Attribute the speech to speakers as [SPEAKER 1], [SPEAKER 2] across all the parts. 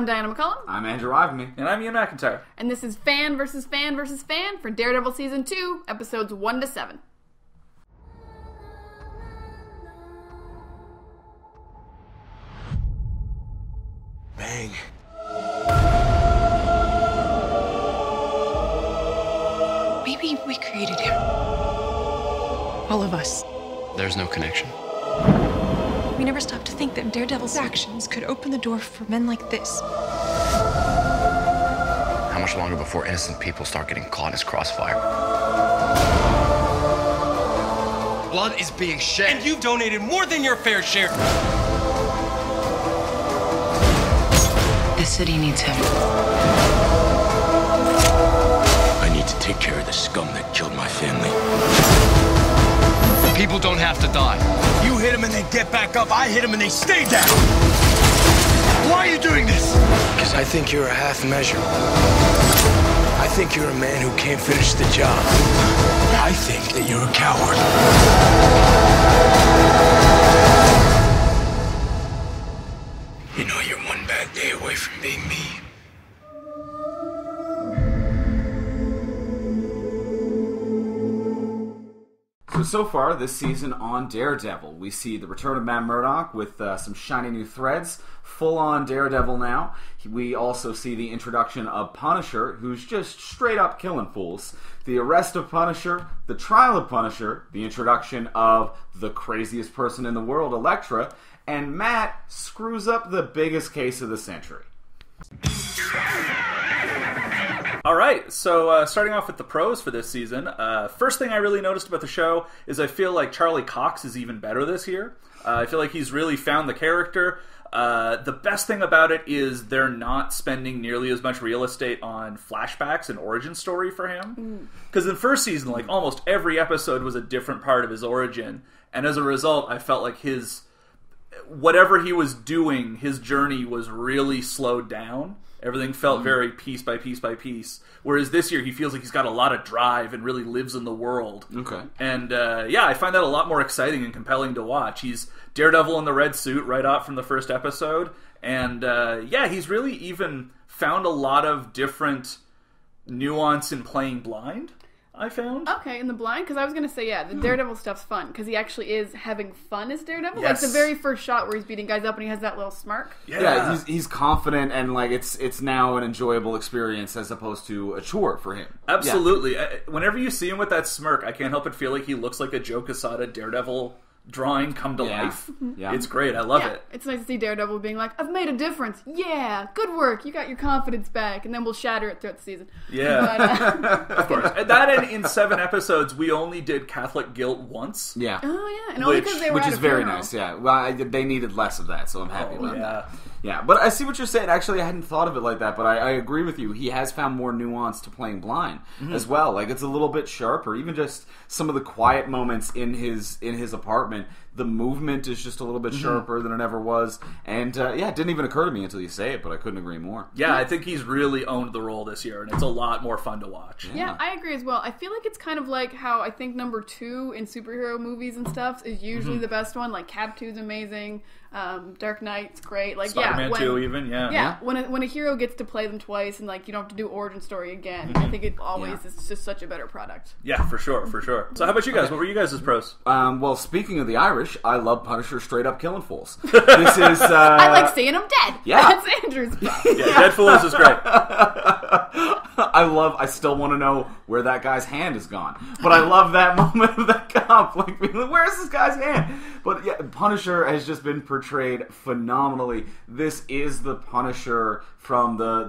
[SPEAKER 1] I'm Diana McCallum.
[SPEAKER 2] I'm Andrew Ivimey.
[SPEAKER 3] And I'm Ian MacIntyre.
[SPEAKER 1] And this is Fan vs. Fan vs. Fan for Daredevil Season 2, Episodes 1 to 7.
[SPEAKER 4] Bang.
[SPEAKER 5] Maybe we created him. All of us.
[SPEAKER 4] There's no connection.
[SPEAKER 5] We never stopped to think that Daredevil's actions could open the door for men like this.
[SPEAKER 4] How much longer before innocent people start getting caught in his crossfire? Blood is being shed.
[SPEAKER 6] And you've donated more than your fair share.
[SPEAKER 5] The city needs him.
[SPEAKER 4] I need to take care of the scum that killed my family. People don't have to die.
[SPEAKER 6] You hit them and they get back up. I hit them and they stay down. Why are you doing this?
[SPEAKER 4] Because I think you're a half measure. I think you're a man who can't finish the job. I think that you're a coward. You know, you're one bad day away from being me.
[SPEAKER 2] So far this season on Daredevil, we see the return of Matt Murdock with some shiny new threads, full-on Daredevil now. We also see the introduction of Punisher, who's just straight up killing fools. The arrest of Punisher, the trial of Punisher, the introduction of the craziest person in the world, Elektra, and Matt screws up the biggest case of the century.
[SPEAKER 3] Alright, so starting off with the pros for this season, first thing I really noticed about the show is I feel like Charlie Cox is even better this year. I feel like he's really found the character. The best thing about it is they're not spending nearly as much real estate on flashbacks and origin story for him. Because in the first season, like almost every episode was a different part of his origin, and as a result, I felt like whatever he was doing, his journey was really slowed down. Everything felt very piece by piece by piece. Whereas this year, he feels like he's got a lot of drive and really lives in the world.
[SPEAKER 2] Okay.
[SPEAKER 3] And, I find that a lot more exciting and compelling to watch. He's Daredevil in the red suit right off from the first episode. And, he's really even found a lot of different nuance in playing blind, I found.
[SPEAKER 1] Okay, in the blind? Because I was going to say, the Daredevil stuff's fun, because he actually is having fun as Daredevil.
[SPEAKER 3] Yes.
[SPEAKER 1] Like the very first shot where he's beating guys up and he has that little smirk.
[SPEAKER 2] Yeah, he's confident, and like it's now an enjoyable experience as opposed to a chore for him.
[SPEAKER 3] Absolutely. Yeah. Whenever you see him with that smirk, I can't help but feel like he looks like a Joe Quesada Daredevil drawing come to life.
[SPEAKER 2] Yeah.
[SPEAKER 3] It's great. I love it.
[SPEAKER 1] It's nice to see Daredevil being like, I've made a difference. Yeah, good work. You got your confidence back. And then we'll shatter it throughout the season.
[SPEAKER 3] Yeah. But, of course. That and in 7 episodes, we only did Catholic guilt once.
[SPEAKER 2] Yeah.
[SPEAKER 1] Oh, yeah. And only because they were
[SPEAKER 2] which
[SPEAKER 1] at
[SPEAKER 2] is
[SPEAKER 1] a
[SPEAKER 2] very
[SPEAKER 1] funeral.
[SPEAKER 2] nice, yeah. Well, they needed less of that, so I'm happy about that.
[SPEAKER 3] Yeah.
[SPEAKER 2] Yeah, but I see what you're saying. Actually, I hadn't thought of it like that, but I agree with you. He has found more nuance to playing blind as well. Like, it's a little bit sharper. Even just some of the quiet moments in his apartment, the movement is just a little bit sharper than it ever was. And, it didn't even occur to me until you say it, but I couldn't agree more.
[SPEAKER 3] Yeah, I think he's really owned the role this year, and it's a lot more fun to watch.
[SPEAKER 1] Yeah, I agree as well. I feel like it's kind of like how I think number 2 in superhero movies and stuff is usually the best one. Like, Cap 2's amazing. Dark Knight's great. Like,
[SPEAKER 3] Spider-Man 2 even,
[SPEAKER 1] Yeah, when a hero gets to play them twice and, like, you don't have to do origin story again, I think it always is just such a better product.
[SPEAKER 3] Yeah, for sure. So how about you guys? What were you guys' pros?
[SPEAKER 2] Well, speaking of the Irish, I love Punisher straight up killing fools. This is...
[SPEAKER 1] I like seeing him dead.
[SPEAKER 2] Yeah.
[SPEAKER 1] That's Andrew's pro.
[SPEAKER 3] Yeah, Dead Fools is great.
[SPEAKER 2] I still want to know where that guy's hand is gone. But I love that moment of that cop, like, being like, where's this guy's hand? But yeah, Punisher has just been portrayed phenomenally. This is the Punisher from the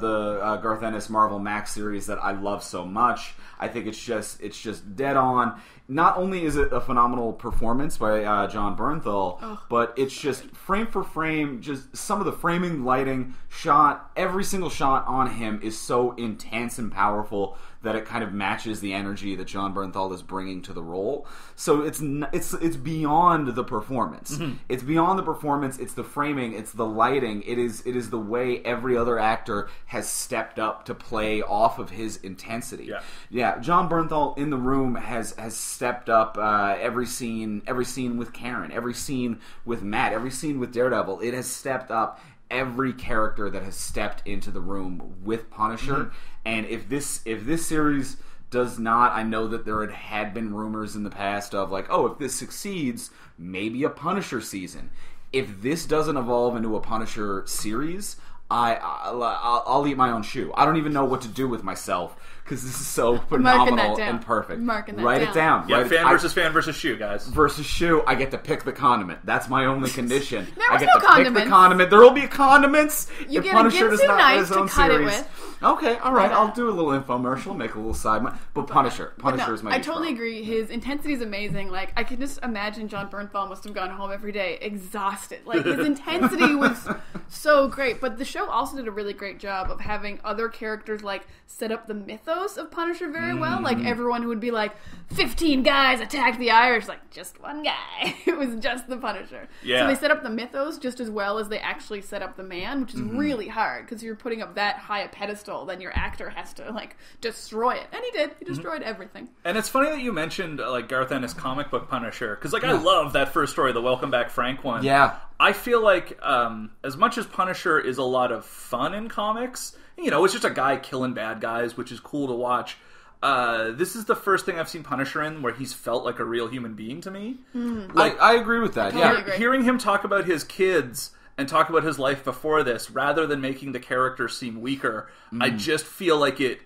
[SPEAKER 2] Garth Ennis Marvel Max series that I love so much. I think it's just dead on. Not only is it a phenomenal performance by John Bernthal, but it's just frame for frame, just some of the framing, lighting, shot, every single shot on him is so intense and powerful that it kind of matches the energy that John Bernthal is bringing to the role. So it's beyond the performance. It's beyond the performance. It's the framing. It's the lighting. It is the way every other actor has stepped up to play off of his intensity. Yeah. John Bernthal in the room has stepped up every scene with Karen, every scene with Matt, every scene with Daredevil. It has stepped up every character that has stepped into the room with Punisher. And if this series does not, I know that there had been rumors in the past of like, oh, if this succeeds, maybe a Punisher season. If this doesn't evolve into a Punisher series, I'll eat my own shoe. I don't even know what to do with myself because this is so phenomenal and perfect. Write it down.
[SPEAKER 3] Yeah, fan versus shoe, guys.
[SPEAKER 2] Versus shoe, I get to pick the condiment. That's my only condition.
[SPEAKER 1] I get to pick the condiment.
[SPEAKER 2] There will be condiments
[SPEAKER 1] you
[SPEAKER 2] if
[SPEAKER 1] get
[SPEAKER 2] Punisher does not get his
[SPEAKER 1] to
[SPEAKER 2] own
[SPEAKER 1] cut
[SPEAKER 2] series.
[SPEAKER 1] It with.
[SPEAKER 2] Okay, all right. I'll do a little infomercial, make a little side. But Punisher is my.
[SPEAKER 1] I totally agree. His intensity is amazing. Like I can just imagine Jon Bernthal must have gone home every day exhausted. Like his intensity was so great. But the show also did a really great job of having other characters like set up the mythos of Punisher very well. Like everyone who would be like 15 guys attacked the Irish, like just one guy. It was just the Punisher.
[SPEAKER 3] Yeah.
[SPEAKER 1] So they set up the mythos just as well as they actually set up the man, which is really hard because you're putting up that high a pedestal. Then your actor has to like destroy it, and he did. He destroyed everything.
[SPEAKER 3] And it's funny that you mentioned like Garth Ennis comic book Punisher because like I love that first story, the Welcome Back Frank one.
[SPEAKER 2] Yeah,
[SPEAKER 3] I feel like as much as Punisher is a lot of fun in comics, it's just a guy killing bad guys, which is cool to watch. This is the first thing I've seen Punisher in where he's felt like a real human being to me.
[SPEAKER 2] Like I agree with that.
[SPEAKER 3] Hearing him talk about his kids and talk about his life before this, rather than making the character seem weaker, I just feel like it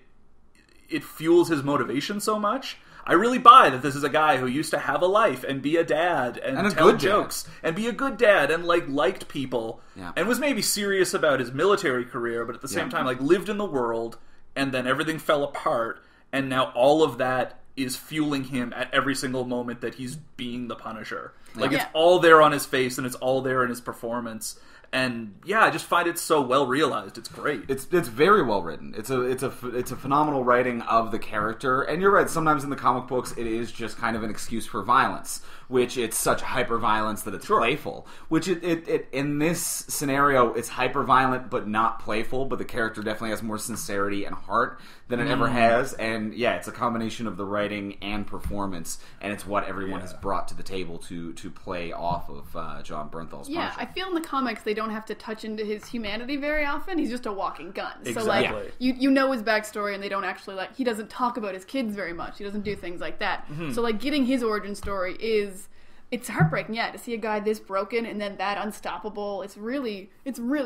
[SPEAKER 3] fuels his motivation so much. I really buy that this is a guy who used to have a life and be a dad and tell jokes and be a good dad and liked people and was maybe serious about his military career, but at the same time lived in the world, and then everything fell apart, and now all of that is fueling him at every single moment that he's being the Punisher. It's all there on his face, and it's all there in his performance. And I just find it so well realized. It's great.
[SPEAKER 2] It's very well written. It's a phenomenal writing of the character. And you're right. Sometimes in the comic books, it is just kind of an excuse for violence, which it's such hyper violence that it's playful. Which it in this scenario, it's hyper violent but not playful. But the character definitely has more sincerity and heart than it ever has. And it's a combination of the writing and performance, and it's what everyone has brought to the table to play off of Jon Bernthal's Punisher.
[SPEAKER 1] I feel in the comics they don't have to touch into his humanity very often. He's just a walking gun.
[SPEAKER 3] Exactly.
[SPEAKER 1] So you know his backstory, and they don't actually he doesn't talk about his kids very much. He doesn't do things like that. So getting his origin story it's heartbreaking, to see a guy this broken and then that unstoppable. It's really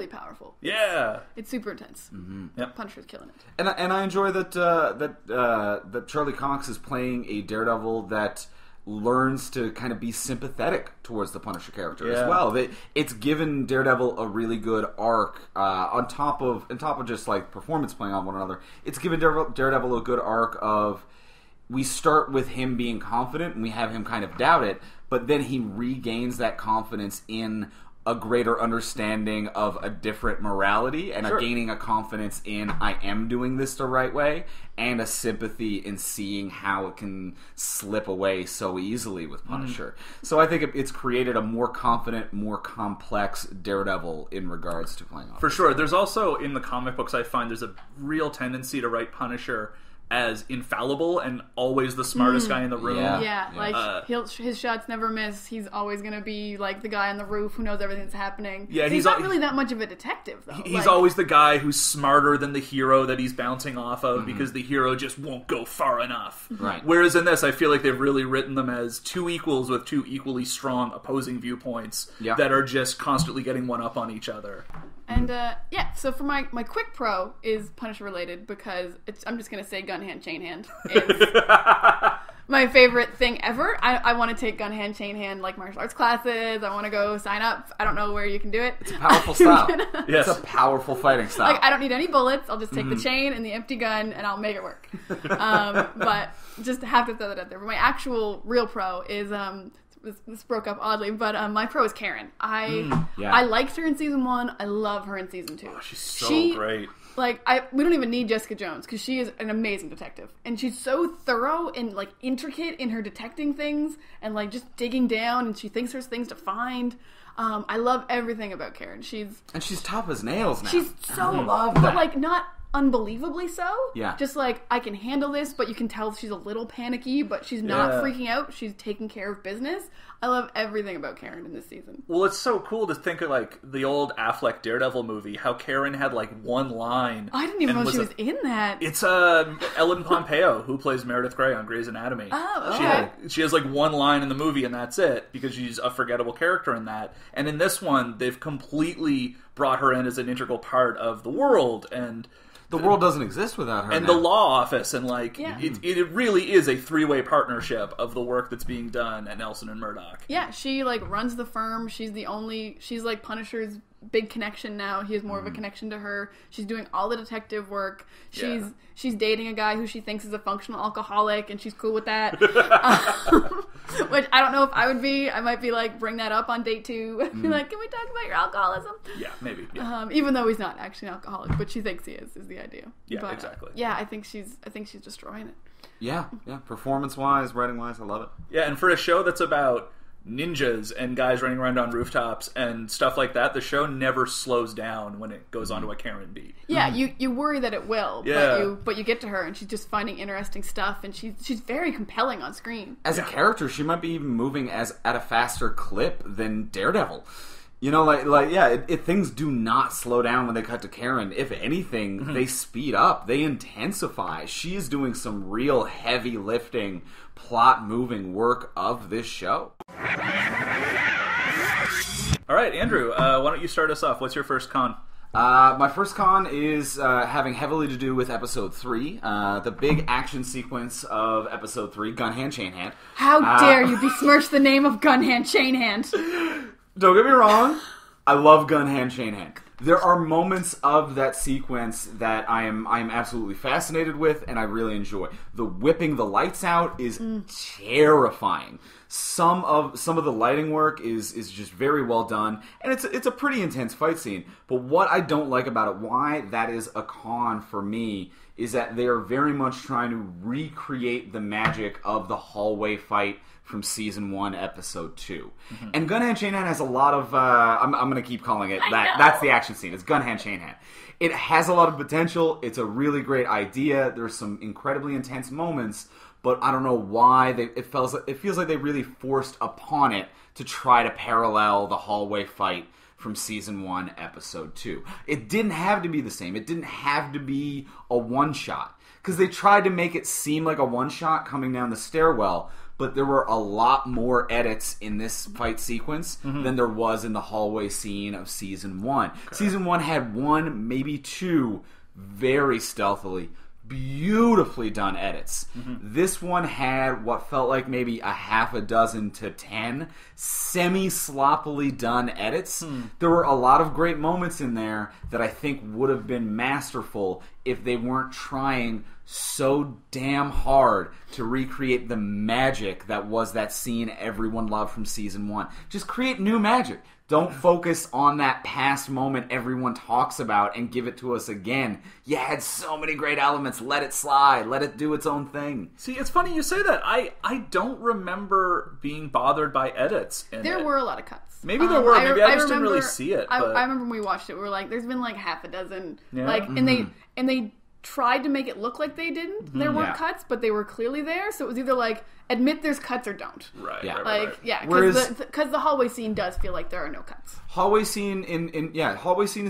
[SPEAKER 1] powerful.
[SPEAKER 3] Yeah,
[SPEAKER 1] it's super intense.
[SPEAKER 3] Yep.
[SPEAKER 1] Punisher's killing it.
[SPEAKER 2] And I enjoy that Charlie Cox is playing a Daredevil that learns to kind of be sympathetic towards the Punisher character as well. It's given Daredevil a really good arc on top of just performance playing on one another. It's given Daredevil a good arc of, we start with him being confident and we have him kind of doubt it, but then he regains that confidence in a greater understanding of a different morality and gaining a confidence in, I am doing this the right way, and a sympathy in seeing how it can slip away so easily with Punisher. So I think it's created a more confident, more complex Daredevil in regards to playing off.
[SPEAKER 3] For sure. There's also, in the comic books, I find there's a real tendency to write Punisher as infallible and always the smartest guy in the room.
[SPEAKER 1] His shots never miss. He's always going to be the guy on the roof who knows everything that's happening.
[SPEAKER 3] Yeah,
[SPEAKER 1] he's not really that much of a detective, though.
[SPEAKER 3] He's always the guy who's smarter than the hero that he's bouncing off of because the hero just won't go far enough.
[SPEAKER 2] Right.
[SPEAKER 3] Whereas in this, I feel like they've really written them as two equals with two equally strong opposing viewpoints that are just constantly getting one up on each other.
[SPEAKER 1] And so for my quick pro is Punisher related because I'm just going to say gun hand, chain hand. It's my favorite thing ever. I want to take gun hand, chain hand martial arts classes. I want to go sign up. I don't know where you can do it.
[SPEAKER 2] It's a powerful style. Yes. It's a powerful fighting style.
[SPEAKER 1] I don't need any bullets. I'll just take the chain and the empty gun and I'll make it work. But just have to throw that out there. But my actual real pro is this broke up oddly, but my pro is Karen. I liked her in season 1. I love her in season 2.
[SPEAKER 3] Oh, she's so great.
[SPEAKER 1] We don't even need Jessica Jones because she is an amazing detective, and she's so thorough and intricate in her detecting things and just digging down, and she thinks there's things to find. I love everything about Karen. She's
[SPEAKER 2] tough as nails now.
[SPEAKER 1] She's so
[SPEAKER 2] love that.
[SPEAKER 1] But not unbelievably so.
[SPEAKER 2] Yeah.
[SPEAKER 1] Just like, I can handle this, but you can tell she's a little panicky, but she's not freaking out. She's taking care of business. I love everything about Karen in this season.
[SPEAKER 3] Well, it's so cool to think of, like, the old Affleck Daredevil movie, how Karen had, like, one line.
[SPEAKER 1] I didn't even know she was in that.
[SPEAKER 3] It's Ellen Pompeo, who plays Meredith Grey on Grey's Anatomy.
[SPEAKER 1] Oh, okay.
[SPEAKER 3] She has, like, one line in the movie, and that's it, because she's a forgettable character in that. And in this one, they've completely brought her in as an integral part of the world, and...
[SPEAKER 2] The world doesn't exist without her.
[SPEAKER 3] And
[SPEAKER 2] now.
[SPEAKER 3] the law office, and like
[SPEAKER 1] Yeah.
[SPEAKER 3] it really is a three-way partnership of the work that's being done at Nelson and Murdoch.
[SPEAKER 1] Yeah, she like runs the firm. She's like Punisher's big connection now. He has more of a connection to her. She's doing all the detective work. She's dating a guy who she thinks is a functional alcoholic, and she's cool with that. Which I don't know if I would be. I might be like, bring that up on date 2. Be like, can we talk about your alcoholism?
[SPEAKER 3] Yeah, maybe. Yeah.
[SPEAKER 1] Even though he's not actually an alcoholic, but she thinks he is the idea.
[SPEAKER 3] Yeah,
[SPEAKER 1] but,
[SPEAKER 3] exactly.
[SPEAKER 1] Yeah, I think she's destroying it.
[SPEAKER 2] Yeah. Performance-wise, writing-wise, I love it.
[SPEAKER 3] Yeah, and for a show that's about ninjas and guys running around on rooftops and stuff like that, the show never slows down when it goes onto a Karen beat.
[SPEAKER 1] Yeah, you worry that it will,
[SPEAKER 3] Yeah.
[SPEAKER 1] but you get to her and she's just finding interesting stuff, and she's very compelling on screen.
[SPEAKER 2] As a character, she might be even moving at a faster clip than Daredevil. You know, things do not slow down when they cut to Karen. If anything, they speed up. They intensify. She is doing some real heavy lifting, plot-moving work of this show.
[SPEAKER 3] All right, Andrew, why don't you start us off? What's your first con?
[SPEAKER 2] My first con is having heavily to do with Episode 3. The big action sequence of Episode 3, Gun Hand, Chain Hand.
[SPEAKER 1] How dare you besmirch the name of Gun Hand, Chain Hand?
[SPEAKER 2] Don't get me wrong, I love Gun Hand, Chain Hand. There are moments of that sequence that I am absolutely fascinated with, and I really enjoy. The whipping the lights out is terrifying. Some of the lighting work is just very well done, and it's a pretty intense fight scene. But what I don't like about it, why that is a con for me, is that they are very much trying to recreate the magic of the hallway fight from Season 1, Episode 2. And Gun Hand, Chain Hand has a lot of... I'm going to keep calling it that. That's the action scene. It's Gun Hand, Chain Hand. It has a lot of potential. It's a really great idea. There's some incredibly intense moments, but I don't know why. It feels like they really forced upon it to try to parallel the hallway fight from Season 1, Episode 2. It didn't have to be the same. It didn't have to be a one-shot. Because they tried to make it seem like a one-shot coming down the stairwell, but there were a lot more edits in this fight sequence than there was in the hallway scene of Season 1. Okay. Season 1 had 1, maybe 2, very stealthily, beautifully done edits. This one had what felt like maybe a half a dozen to 10 semi-sloppily done edits. There were a lot of great moments in there that I think would have been masterful if they weren't trying so damn hard to recreate the magic that was that scene everyone loved from Season 1. Just create new magic. Don't focus on that past moment everyone talks about and give it to us again. You had so many great elements. Let it slide. Let it do its own thing.
[SPEAKER 3] See, it's funny you say that. I don't remember being bothered by edits in
[SPEAKER 1] There
[SPEAKER 3] it.
[SPEAKER 1] were a lot of cuts.
[SPEAKER 3] Maybe there were. Maybe I just didn't really see it.
[SPEAKER 1] I
[SPEAKER 3] But...
[SPEAKER 1] remember when we watched it, we were like, there's been like half a dozen.
[SPEAKER 3] Yeah.
[SPEAKER 1] Like, and they tried to make it look like they didn't. There weren't cuts, but they were clearly there. So it was either like, admit there's cuts or don't.
[SPEAKER 3] Right.
[SPEAKER 2] Yeah.
[SPEAKER 3] Right.
[SPEAKER 1] Because the hallway scene does feel like there are no cuts.
[SPEAKER 2] Hallway scene in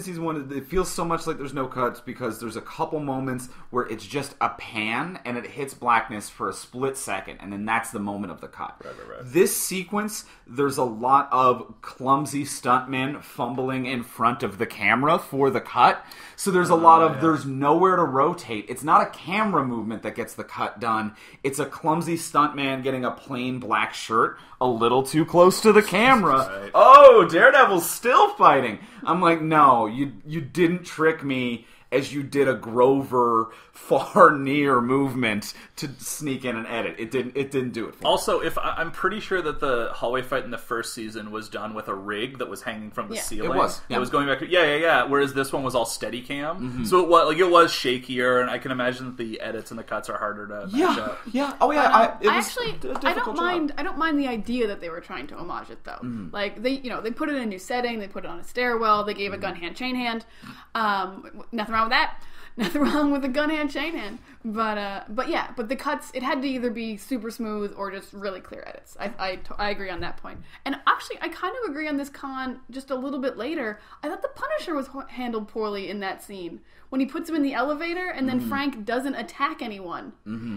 [SPEAKER 2] Season 1, it feels so much like there's no cuts because there's a couple moments where it's just a pan and it hits blackness for a split second, and then that's the moment of the cut.
[SPEAKER 3] Right.
[SPEAKER 2] This sequence, there's a lot of clumsy stuntmen fumbling in front of the camera for the cut. So there's a lot of there's nowhere to rotate. It's not a camera movement that gets the cut done. It's a clumsy stuntman getting a plain black shirt a little too close to the camera.
[SPEAKER 3] Right.
[SPEAKER 2] Oh, Daredevil's still fighting. I'm like, no, you didn't trick me as you did a Grover far near movement to sneak in an edit. It didn't do it for me.
[SPEAKER 3] Also, I'm pretty sure that the hallway fight in the first season was done with a rig that was hanging from the ceiling.
[SPEAKER 2] It was. Yeah.
[SPEAKER 3] It was going back to whereas this one was all Steadicam. So it was shakier, and I can imagine that the edits and the cuts are harder to match up.
[SPEAKER 2] Yeah. Oh yeah.
[SPEAKER 1] I don't mind the idea that they were trying to homage it though. Like they put it in a new setting. They put it on a stairwell. They gave a Gun Hand, Chain Hand. Nothing wrong with that. Nothing wrong with a gun hand, chain hand. But yeah, but the cuts, it had to either be super smooth or just really clear edits. I agree on that point. And actually, I kind of agree on this con just a little bit later. I thought the Punisher was handled poorly in that scene. When he puts him in the elevator and then Frank doesn't attack anyone.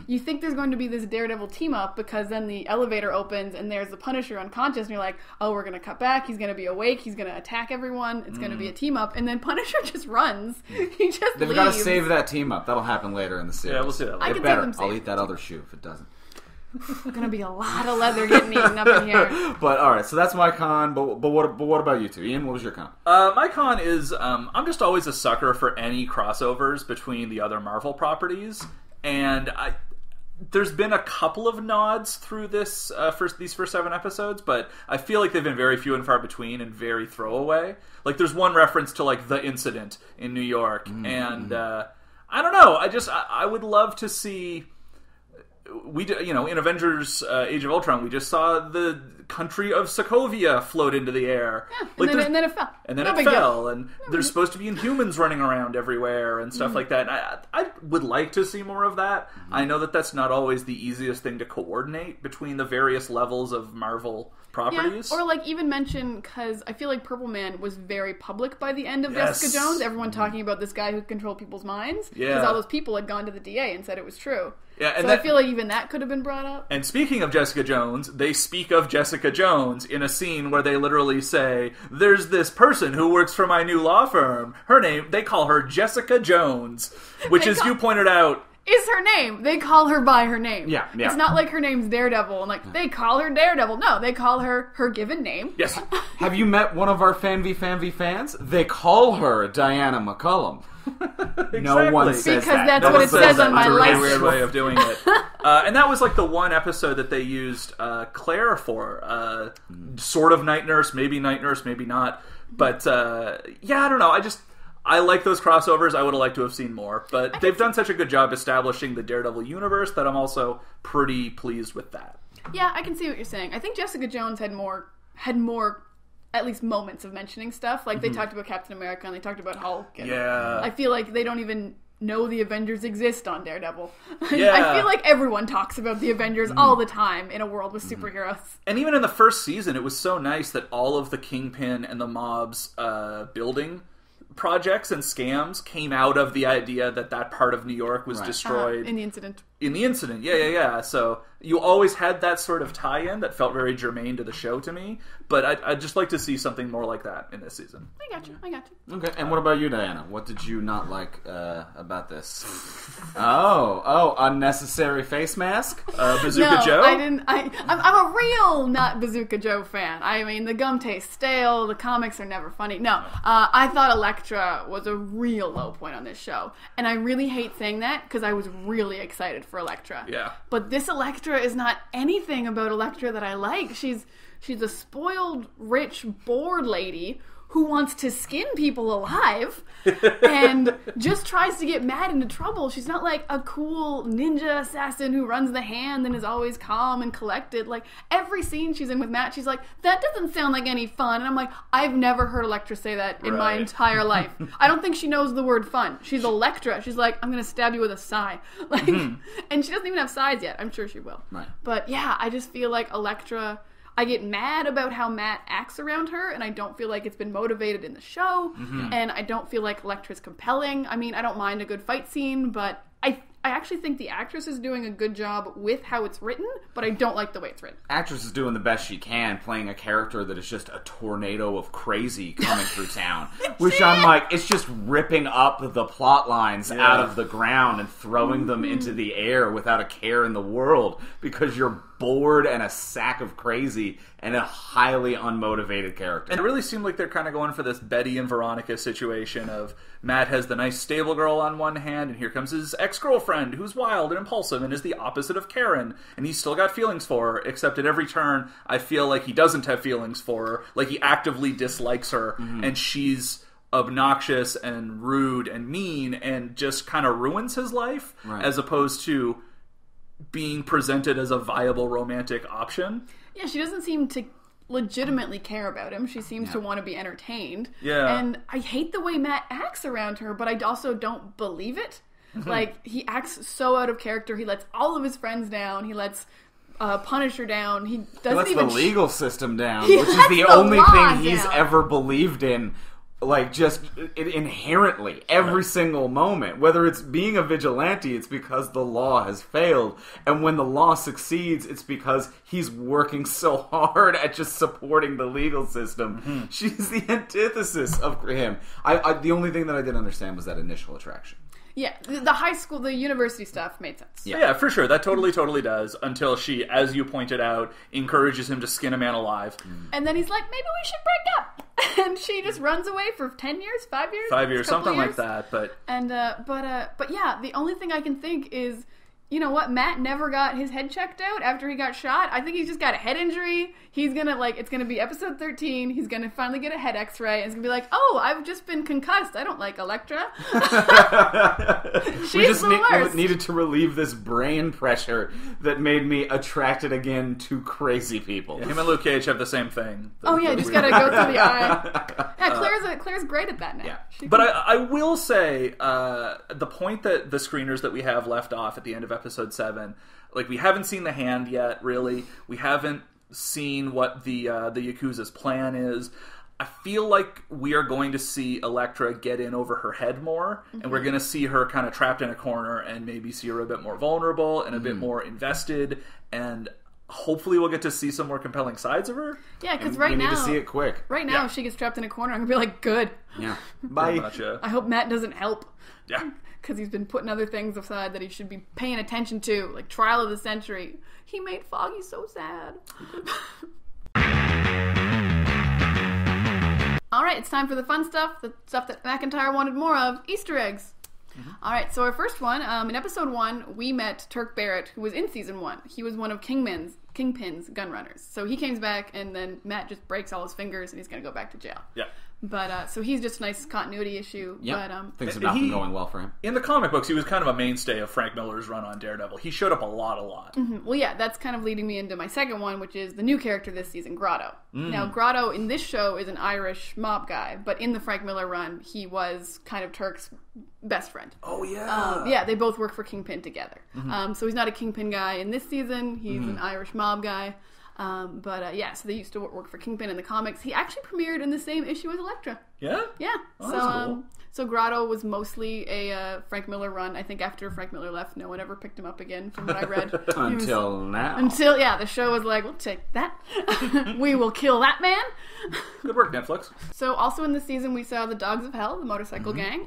[SPEAKER 1] You think there's going to be this Daredevil team up because then the elevator opens and there's the Punisher unconscious and you're like, oh, we're going to cut back. He's going to be awake. He's going to attack everyone. It's going to be a team up. And then Punisher just runs. He just
[SPEAKER 2] They've got to save that team up. That'll happen later in the series.
[SPEAKER 3] Yeah, we'll see that later.
[SPEAKER 1] I can
[SPEAKER 2] better.
[SPEAKER 1] see them
[SPEAKER 2] I'll eat that other shoe if it doesn't.
[SPEAKER 1] There's going to be a lot of leather getting eaten up in here.
[SPEAKER 2] But all right, so that's my con. But what about you two? Ian, what was your con?
[SPEAKER 3] My con is I'm just always a sucker for any crossovers between the other Marvel properties, and there's been a couple of nods through these first 7 episodes, but I feel like they've been very few and far between and very throwaway. Like there's one reference to like the incident in New York, and I don't know. I would love to see. In Avengers Age of Ultron, we just saw the country of Sokovia float into the air.
[SPEAKER 1] Yeah, and then it fell.
[SPEAKER 3] And then it fell. And there's supposed to be Inhumans running around everywhere and stuff like that. And I would like to see more of that. I know that that's not always the easiest thing to coordinate between the various levels of Marvel properties.
[SPEAKER 1] Yeah, or like even mention, because I feel like Purple Man was very public by the end of Jessica Jones. Everyone talking about this guy who controlled people's minds. Because all those people had gone to the DA and said it was true.
[SPEAKER 3] Yeah, and
[SPEAKER 1] so I feel like even that could have been brought up.
[SPEAKER 3] And speaking of Jessica Jones, they speak of Jessica Jones in a scene where they literally say, there's this person who works for my new law firm. Her name, they call her Jessica Jones, which as you pointed out,
[SPEAKER 1] is her name. They call her by her name.
[SPEAKER 2] Yeah.
[SPEAKER 1] It's not like her name's Daredevil and like they call her Daredevil. No, they call her her given name.
[SPEAKER 3] Yes.
[SPEAKER 2] Have you met one of our Fan V fans? They call her Diana McCallum.
[SPEAKER 3] Exactly.
[SPEAKER 2] No one says
[SPEAKER 1] because
[SPEAKER 2] that.
[SPEAKER 1] that's what it says on my
[SPEAKER 3] It's a
[SPEAKER 1] life.
[SPEAKER 3] really weird way of doing it. And that was like the one episode that they used Claire for. Sort of night nurse, maybe not. But yeah, I don't know. I like those crossovers. I would have liked to have seen more. But they've done such a good job establishing the Daredevil universe that I'm also pretty pleased with that.
[SPEAKER 1] Yeah, I can see what you're saying. I think Jessica Jones had more at least moments of mentioning stuff. Like they talked about Captain America and they talked about Hulk. And I feel like they don't even know the Avengers exist on Daredevil.
[SPEAKER 3] Yeah.
[SPEAKER 1] I feel like everyone talks about the Avengers all the time in a world with superheroes.
[SPEAKER 3] And even in the first season, it was so nice that all of the Kingpin and the Mob's building projects and scams came out of the idea that part of New York was destroyed.
[SPEAKER 1] In the incident.
[SPEAKER 3] Yeah. So you always had that sort of tie-in that felt very germane to the show to me, but I'd just like to see something more like that in this season.
[SPEAKER 1] I got you.
[SPEAKER 2] Okay, and what about you, Diana? What did you not like about this? Oh, unnecessary face mask?
[SPEAKER 3] Bazooka Joe?
[SPEAKER 1] I didn't. I'm a real not Bazooka Joe fan. I mean, the gum tastes stale. The comics are never funny. No, I thought Elektra was a real low point on this show, and I really hate saying that because I was really excited for Elektra.
[SPEAKER 3] Yeah.
[SPEAKER 1] But this Elektra is not anything about Elektra that I like. She's a spoiled, rich, bored lady who wants to skin people alive and just tries to get Matt into trouble. She's not like a cool ninja assassin who runs the hand and is always calm and collected. Like, every scene she's in with Matt, she's like, that doesn't sound like any fun. And I'm like, I've never heard Elektra say that in my entire life. I don't think she knows the word fun. She's Elektra. She's like, I'm going to stab you with a sigh. Like, and she doesn't even have sighs yet. I'm sure she will.
[SPEAKER 2] Right.
[SPEAKER 1] But yeah, I just feel like Elektra... I get mad about how Matt acts around her, and I don't feel like it's been motivated in the show, and I don't feel like Elektra's compelling. I mean, I don't mind a good fight scene, but I actually think the actress is doing a good job with how it's written, but I don't like the way it's written.
[SPEAKER 2] Actress is doing the best she can, playing a character that is just a tornado of crazy coming through town. Which I'm like, it's just ripping up the plot lines out of the ground and throwing them into the air without a care in the world because you're bored and a sack of crazy and a highly unmotivated character.
[SPEAKER 3] And it really seemed like they're kind of going for this Betty and Veronica situation of Matt has the nice stable girl on one hand, and here comes his ex-girlfriend who's wild and impulsive and is the opposite of Karen, and he's still got feelings for her, except at every turn I feel like he doesn't have feelings for her, like he actively dislikes her, and she's obnoxious and rude and mean and just kind of ruins his life, as opposed to being presented as a viable romantic option.
[SPEAKER 1] Yeah, she doesn't seem to legitimately care about him. She seems to want to be entertained.
[SPEAKER 3] Yeah.
[SPEAKER 1] And I hate the way Matt acts around her, but I also don't believe it. Like, he acts so out of character. He lets all of his friends down. He lets Punisher down. He doesn't
[SPEAKER 2] lets
[SPEAKER 1] even
[SPEAKER 2] the legal system down,
[SPEAKER 1] He
[SPEAKER 2] which is
[SPEAKER 1] lets
[SPEAKER 2] the
[SPEAKER 1] the
[SPEAKER 2] only
[SPEAKER 1] law
[SPEAKER 2] thing he's
[SPEAKER 1] down.
[SPEAKER 2] ever believed in. Like, just inherently, every single moment. Whether it's being a vigilante, it's because the law has failed. And when the law succeeds, it's because he's working so hard at just supporting the legal system. She's the antithesis of him. The only thing that I didn't understand was that initial attraction.
[SPEAKER 1] Yeah, the high school, the university stuff made sense.
[SPEAKER 3] Yeah, for sure. That totally does. Until she, as you pointed out, encourages him to skin a man alive.
[SPEAKER 1] And then he's like, maybe we should break up. And she just runs away for 10 years, 5 years?
[SPEAKER 3] 5 years,
[SPEAKER 1] couple
[SPEAKER 3] something
[SPEAKER 1] years.
[SPEAKER 3] like that. But
[SPEAKER 1] But yeah, the only thing I can think is, you know what, Matt never got his head checked out after he got shot. I think he's just got a head injury. He's gonna, it's gonna be episode 13. He's gonna finally get a head x-ray. And it's gonna be like, oh, I've just been concussed. I don't like Elektra.
[SPEAKER 2] We just
[SPEAKER 1] the worst.
[SPEAKER 2] needed to relieve this brain pressure that made me attracted again to crazy people.
[SPEAKER 3] him and Luke Cage have the same thing.
[SPEAKER 1] Oh yeah, just gotta go through the eye. Yeah, Claire's great at that now.
[SPEAKER 2] Yeah.
[SPEAKER 3] But I will say, the point that the screeners that we have left off at the end of episode 7, like, we haven't seen the hand yet, really. We haven't seen what the Yakuza's plan is. I feel like we are going to see Elektra get in over her head more, and we're going to see her kind of trapped in a corner, and maybe see her a bit more vulnerable and a bit more invested, and hopefully we'll get to see some more compelling sides of her.
[SPEAKER 1] Yeah, because
[SPEAKER 2] And
[SPEAKER 1] right
[SPEAKER 2] we need
[SPEAKER 1] now,
[SPEAKER 2] to see it quick.
[SPEAKER 1] right now, if she gets trapped in a corner, I'm gonna be like, good.
[SPEAKER 2] Yeah.
[SPEAKER 3] Pretty
[SPEAKER 2] Bye.
[SPEAKER 3] much, yeah.
[SPEAKER 1] I hope Matt doesn't help.
[SPEAKER 3] Yeah.
[SPEAKER 1] Because he's been putting other things aside that he should be paying attention to, like Trial of the Century. He made Foggy so sad. Alright, it's time for the fun stuff, the stuff that MacIntyre wanted more of, Easter eggs. Alright, so our first one, in episode 1, we met Turk Barrett, who was in season 1. He was one of Kingpin's gun runners. So he comes back, and then Matt just breaks all his fingers, and he's going to go back to jail.
[SPEAKER 3] Yeah.
[SPEAKER 1] But, so he's just a nice continuity issue.
[SPEAKER 2] Yeah.
[SPEAKER 1] But,
[SPEAKER 2] Things have not been going well for him.
[SPEAKER 3] In the comic books, he was kind of a mainstay of Frank Miller's run on Daredevil. He showed up a lot.
[SPEAKER 1] well, yeah, that's kind of leading me into my second one, which is the new character this season, Grotto. Now, Grotto in this show is an Irish mob guy, but in the Frank Miller run, he was kind of Turk's best friend.
[SPEAKER 3] Oh, yeah.
[SPEAKER 1] Yeah, they both work for Kingpin together. So he's not a Kingpin guy in this season. He's an Irish mob guy. Yeah, so they used to work for Kingpin in the comics. He actually premiered in the same issue as Elektra.
[SPEAKER 3] Yeah?
[SPEAKER 1] Yeah.
[SPEAKER 3] Oh, that's cool.
[SPEAKER 1] So Grotto was mostly a Frank Miller run. I think after Frank Miller left, no one ever picked him up again, from what I read.
[SPEAKER 2] Until now.
[SPEAKER 1] The show was like, we'll take that. We will kill that man.
[SPEAKER 3] Good work, Netflix.
[SPEAKER 1] So also in this season, we saw the Dogs of Hell, the motorcycle gang.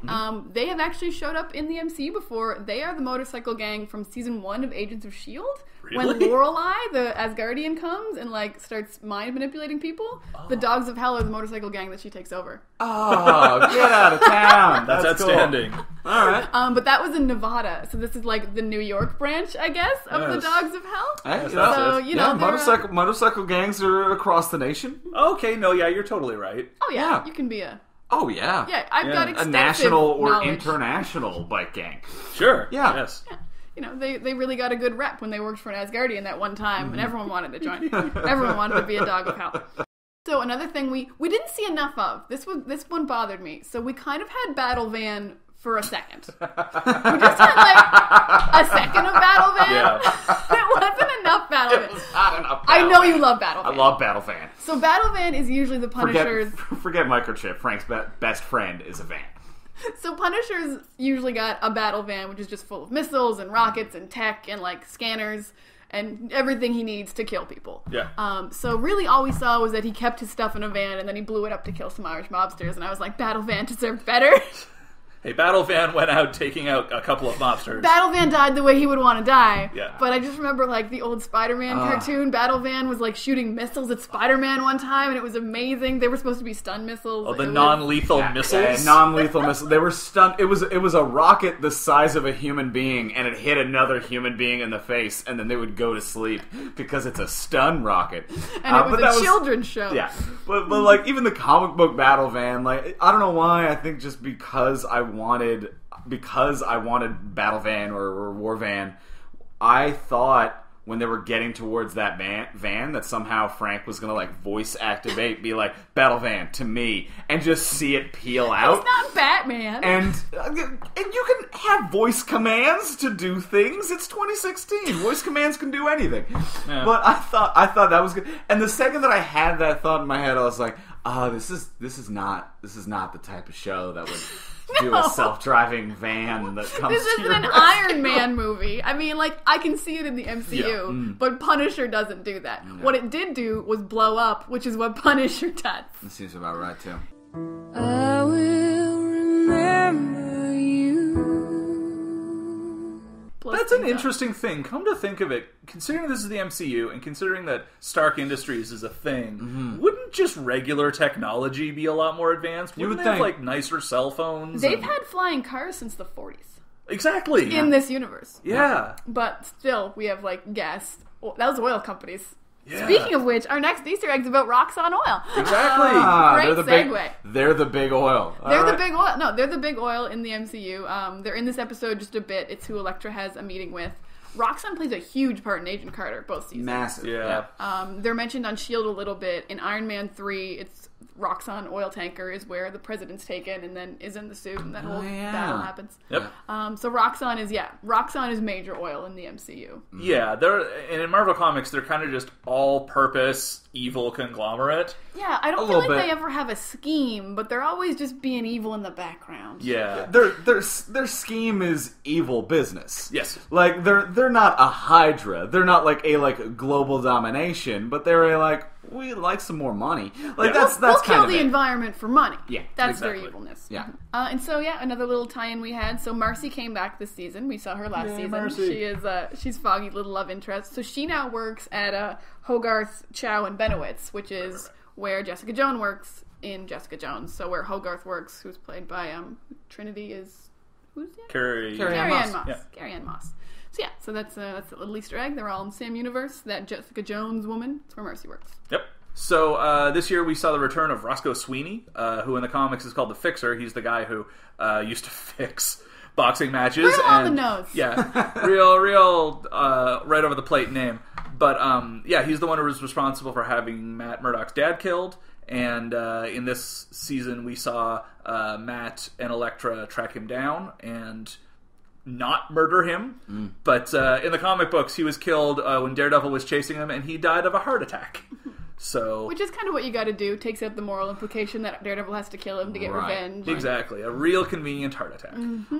[SPEAKER 1] They have actually showed up in the MCU before. They are the motorcycle gang from season 1 of Agents of S.H.I.E.L.D.
[SPEAKER 3] Really?
[SPEAKER 1] When Lorelei, the Asgardian, comes and starts mind manipulating people, the Dogs of Hell are the motorcycle gang that she takes over.
[SPEAKER 2] Oh, get out of town.
[SPEAKER 3] That's outstanding.
[SPEAKER 2] Cool. All right.
[SPEAKER 1] But that was in Nevada, so this is like the New York branch, I guess, of the
[SPEAKER 3] Yes.
[SPEAKER 1] Dogs of Hell.
[SPEAKER 2] Hey,
[SPEAKER 1] So, they're,
[SPEAKER 2] motorcycle gangs are across the nation.
[SPEAKER 3] Okay, no, yeah, you're totally right.
[SPEAKER 1] oh yeah,
[SPEAKER 2] Yeah.
[SPEAKER 1] you can be a...
[SPEAKER 2] Oh, yeah.
[SPEAKER 1] Yeah, I've got
[SPEAKER 2] A
[SPEAKER 1] extensive
[SPEAKER 2] national or
[SPEAKER 1] knowledge.
[SPEAKER 2] international bike gang.
[SPEAKER 3] Sure.
[SPEAKER 2] Yeah.
[SPEAKER 3] Yes.
[SPEAKER 1] They really got a good rep when they worked for an Asgardian that one time, and everyone wanted to join. Everyone wanted to be a Dog of Hell. So another thing we didn't see enough of. This one bothered me. So we kind of had Battle Van for a second. We just had a second of Battle Van.
[SPEAKER 3] Yeah.
[SPEAKER 1] It wasn't enough Battle Van.
[SPEAKER 2] Not enough.
[SPEAKER 1] I know you love Battle Van.
[SPEAKER 2] I love Battle Van.
[SPEAKER 1] So Battle Van is usually the Punisher's.
[SPEAKER 2] Forget Microchip. Frank's best friend is a van.
[SPEAKER 1] So Punisher's usually got a battle van, which is just full of missiles and rockets and tech and scanners and everything he needs to kill people.
[SPEAKER 3] Yeah.
[SPEAKER 1] So really all we saw was that he kept his stuff in a van and then he blew it up to kill some Irish mobsters, and I was like, Battle Van deserved better.
[SPEAKER 3] Hey, Battle Van went out taking out a couple of mobsters.
[SPEAKER 1] Battle Van died the way he would want to die.
[SPEAKER 3] Yeah.
[SPEAKER 1] But I just remember the old Spider-Man cartoon. Battle Van was shooting missiles at Spider-Man one time, and it was amazing. They were supposed to be stun missiles.
[SPEAKER 3] Oh, the
[SPEAKER 1] It was-
[SPEAKER 3] non-lethal missiles?
[SPEAKER 2] Non-lethal missiles. They were stunned. It was a rocket the size of a human being, and it hit another human being in the face, and then they would go to sleep because it's a stun rocket.
[SPEAKER 1] And it
[SPEAKER 2] but
[SPEAKER 1] was
[SPEAKER 2] that
[SPEAKER 1] a children's show.
[SPEAKER 2] Yeah, but even the comic book Battle Van, I don't know why. I think just because I wanted Battle Van or War Van, I thought when they were getting towards that van, that somehow Frank was gonna like voice activate, be like, "Battle van to me," and just see it peel out.
[SPEAKER 1] It's not Batman.
[SPEAKER 2] And you can have voice commands to do things. It's 2016. Voice commands can do anything.
[SPEAKER 3] Yeah.
[SPEAKER 2] But I thought that was good. And the second that I had that thought in my head, I was like, this is not the type of show that would do a self-driving van that comes
[SPEAKER 1] This
[SPEAKER 2] to
[SPEAKER 1] isn't
[SPEAKER 2] your
[SPEAKER 1] an Iron Man movie. I mean, like, I can see it in the MCU, but Punisher doesn't do that.
[SPEAKER 2] Yeah.
[SPEAKER 1] What it did do was blow up, which is what Punisher does.
[SPEAKER 2] That seems about right, too.
[SPEAKER 7] I will remember you.
[SPEAKER 1] Blows
[SPEAKER 3] That's an
[SPEAKER 1] things up.
[SPEAKER 3] interesting thing. Come to think of it, considering this is the MCU and considering that Stark Industries is a thing, wouldn't just regular technology be a lot more advanced?
[SPEAKER 2] You
[SPEAKER 3] Wouldn't
[SPEAKER 2] would
[SPEAKER 3] they have,
[SPEAKER 2] think.
[SPEAKER 3] like, nicer cell phones?
[SPEAKER 1] They've had flying cars since the 40s
[SPEAKER 3] Exactly.
[SPEAKER 1] in this universe.
[SPEAKER 3] Yeah.
[SPEAKER 1] But still, we have, like, gas. That was oil companies.
[SPEAKER 3] Yeah.
[SPEAKER 1] Speaking of which, our next Easter egg is about Roxxon Oil.
[SPEAKER 3] Exactly.
[SPEAKER 1] Great
[SPEAKER 2] segue.
[SPEAKER 1] segue.
[SPEAKER 2] They're the big oil.
[SPEAKER 1] They're the big oil. No, they're the big oil in the MCU. They're in this episode just a bit. It's who Elektra has a meeting with. Roxxon plays a huge part in Agent Carter, both seasons.
[SPEAKER 2] Massive.
[SPEAKER 3] Yeah.
[SPEAKER 1] They're mentioned on S.H.I.E.L.D. a little bit. In Iron Man 3, it's Roxxon oil tanker is where the president's taken and then is in the suit and that whole battle happens.
[SPEAKER 3] Yep.
[SPEAKER 1] So Roxxon is major oil in the MCU.
[SPEAKER 3] Yeah, and in Marvel Comics, they're kind of just all-purpose evil conglomerate.
[SPEAKER 1] Yeah, I
[SPEAKER 2] A
[SPEAKER 1] don't feel
[SPEAKER 2] little
[SPEAKER 1] like they
[SPEAKER 2] bit.
[SPEAKER 1] ever have a scheme, but they're always just being evil in the background.
[SPEAKER 3] Yeah.
[SPEAKER 2] Their scheme is evil business.
[SPEAKER 3] Yes.
[SPEAKER 2] Like they're not a Hydra. They're not like a global domination, but they're a like we'd like some more money. Like that's
[SPEAKER 1] we'll
[SPEAKER 2] kind
[SPEAKER 1] kill
[SPEAKER 2] of
[SPEAKER 1] the
[SPEAKER 2] it.
[SPEAKER 1] environment for money.
[SPEAKER 2] Yeah,
[SPEAKER 1] that's
[SPEAKER 3] exactly.
[SPEAKER 1] their evilness.
[SPEAKER 2] Yeah.
[SPEAKER 1] And so another little tie-in we had. So Marcy came back this season. We saw her last
[SPEAKER 3] Yay,
[SPEAKER 1] season.
[SPEAKER 3] Marcy.
[SPEAKER 1] She is she's Foggy little love interest. So she now works at Hogarth, Chow, and Benowitz, which is where Jessica Jones works in Jessica Jones. So where Hogarth works, who's played by Trinity is who's that?
[SPEAKER 3] Carrie
[SPEAKER 1] Carrie-Anne Moss.
[SPEAKER 3] Yeah.
[SPEAKER 1] Carrie-Anne Moss. So that's a little Easter egg. They're all in the same universe. That Jessica Jones woman. That's where Marcy works.
[SPEAKER 3] Yep. So this year we saw the return of Roscoe Sweeney, who in the comics is called the Fixer. He's the guy who used to fix boxing matches.
[SPEAKER 1] Real on the nose.
[SPEAKER 3] Yeah, real, right over the plate name. But he's the one who was responsible for having Matt Murdock's dad killed. And in this season, we saw Matt and Elektra track him down and not murder him. But in the comic books, he was killed when Daredevil was chasing him, and he died of a heart attack. So,
[SPEAKER 1] Which is kind of what you got to do. Takes out the moral implication that Daredevil has to kill him to get
[SPEAKER 2] Right.
[SPEAKER 1] revenge.
[SPEAKER 3] exactly, a real convenient heart attack.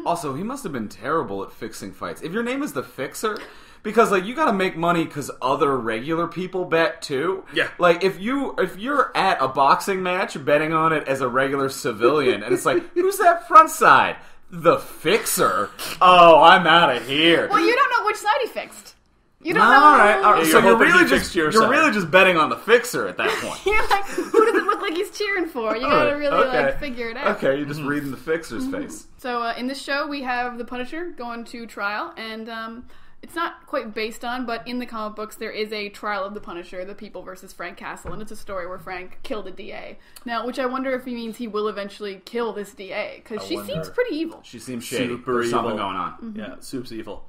[SPEAKER 2] Also, he must have been terrible at fixing fights. If your name is the Fixer, because you got to make money because other regular people bet too.
[SPEAKER 3] Yeah.
[SPEAKER 2] Like if you're at a boxing match betting on it as a regular civilian, and it's like, who's that front side? The Fixer. Oh, I'm out of here.
[SPEAKER 1] Well, you don't know which side he fixed. You don't know.
[SPEAKER 2] All right.
[SPEAKER 3] Yeah,
[SPEAKER 2] So
[SPEAKER 3] you're hoping he fixed your
[SPEAKER 2] you're
[SPEAKER 3] side.
[SPEAKER 2] really just betting on the Fixer at that point.
[SPEAKER 1] You're like, who does it look like he's cheering for? You gotta really figure it out.
[SPEAKER 2] Okay, you're just reading the Fixer's face.
[SPEAKER 1] So in this show, we have the Punisher going to trial, and it's not quite based on, but in the comic books, there is a trial of the Punisher, the People versus Frank Castle, and it's a story where Frank killed a DA. Now, which I wonder if he means he will eventually kill this DA, because she seems pretty evil.
[SPEAKER 2] She seems shady.
[SPEAKER 3] Super
[SPEAKER 2] There's something
[SPEAKER 3] evil.
[SPEAKER 2] going on.
[SPEAKER 3] Yeah, Soup's evil.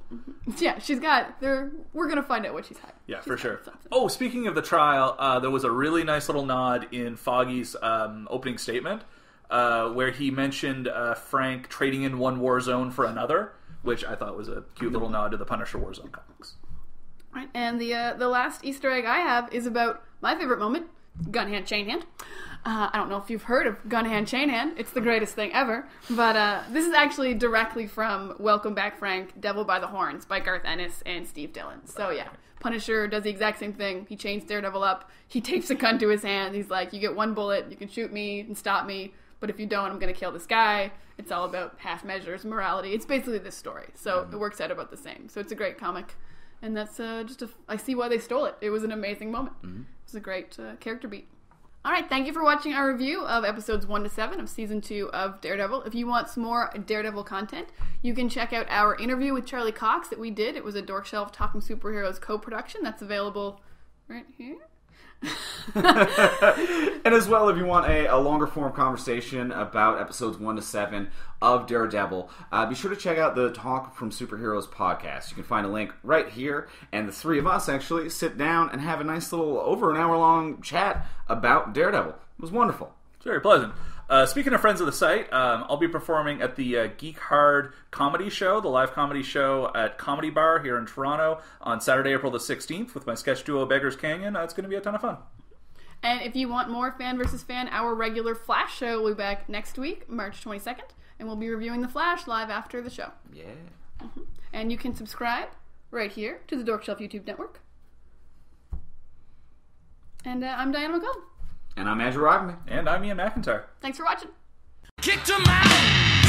[SPEAKER 1] Yeah, she's got. We're gonna find out what she's hiding.
[SPEAKER 3] Yeah,
[SPEAKER 1] She's
[SPEAKER 3] for
[SPEAKER 1] got
[SPEAKER 3] sure.
[SPEAKER 1] something.
[SPEAKER 3] Oh, speaking of the trial, there was a really nice little nod in Foggy's opening statement where he mentioned Frank trading in one war zone for another, which I thought was a cute little nod to the Punisher Warzone comics.
[SPEAKER 1] Right, and the last Easter egg I have is about my favorite moment, gun hand, chain hand. I don't know if you've heard of gun hand, chain hand. It's the greatest thing ever. But this is actually directly from Welcome Back, Frank, Devil by the Horns by Garth Ennis and Steve Dillon. So yeah, Punisher does the exact same thing. He chains Daredevil up. He tapes a gun to his hand. He's like, you get one bullet, you can shoot me and stop me. But if you don't, I'm going to kill this guy. It's all about half measures, morality. It's basically this story. So it works out about the same. So it's a great comic. And that's I see why they stole it. It was an amazing moment. It was a great character beat. All right, thank you for watching our review of episodes 1 to 7 of Season 2 of Daredevil. If you want some more Daredevil content, you can check out our interview with Charlie Cox that we did. It was a Dork Shelf Talking Superheroes co-production. That's available right here.
[SPEAKER 2] And as well, if you want a longer form conversation about episodes 1 to 7 of Daredevil, be sure to check out the Talk from Superheroes podcast. You can find a link right here, and the three of us actually sit down and have a nice little over an hour long chat about Daredevil. It was wonderful.
[SPEAKER 3] It's very pleasant. Speaking of friends of the site, I'll be performing at the Geek Hard Comedy Show, the live comedy show at Comedy Bar here in Toronto on Saturday, April the 16th with my sketch duo Beggars Canyon. It's going to be a ton of fun.
[SPEAKER 1] And if you want more Fan vs. Fan, our regular Flash show will be back next week, March 22nd, and we'll be reviewing The Flash live after the show.
[SPEAKER 2] Yeah.
[SPEAKER 1] Mm-hmm. And you can subscribe right here to the Dork Shelf YouTube network. And I'm Diana McCallum.
[SPEAKER 2] And I'm Andrew Ivimey.
[SPEAKER 3] And I'm Ian MacIntyre.
[SPEAKER 1] Thanks for watching.
[SPEAKER 6] Kicked him out!